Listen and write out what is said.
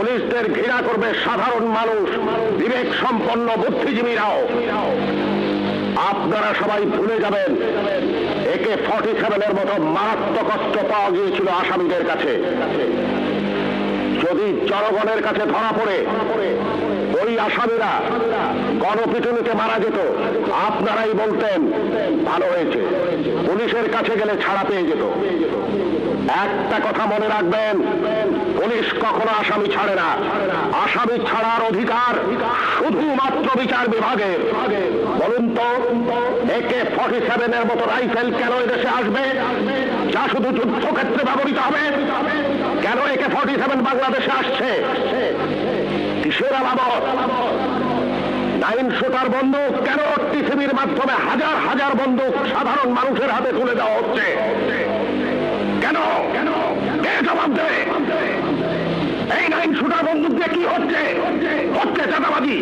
পুলিশদের ঘৃণা করবে সাধারণ মানুষ, বিবেক সম্পন্ন বুদ্ধিজীবীরাও। আপনারা সবাই ভুলে যাবেন AK-47 মতো মারাত্মক অস্ত্র পাওয়া গিয়েছিল আসামিদের কাছে। যদি জনগণের কাছে ধরা পড়ে ওই আসামিরা গণপিটুনিতে মারা যেত, আপনারাই বলতেন ভালো হয়েছে, পুলিশের কাছে গেলে ছাড়া পেয়ে যেত। একটা কথা মনে রাখবেন, পুলিশ কখনো আসামি ছাড়ে না। আসামি ছাড়ার অধিকার শুধুমাত্র বিচার বিভাগের। বলুন তো, AK-47 মতো রাইফেল কেন এদেশে আসবে, যা শুধু যুদ্ধক্ষেত্রে ব্যবহৃত হবে? কেন AK-47 বাংলাদেশে আসছে? কিসের আলামত? 9 শুটার বন্দুক কেন টিসিবির মাধ্যমে হাজার হাজার বন্দুক সাধারণ মানুষের হাতে তুলে দেওয়া হচ্ছে? কেন? কে জবাব দেবে? এই 9 শুটার বন্দুক দিয়ে কি হচ্ছে? চাঁদাবাজি।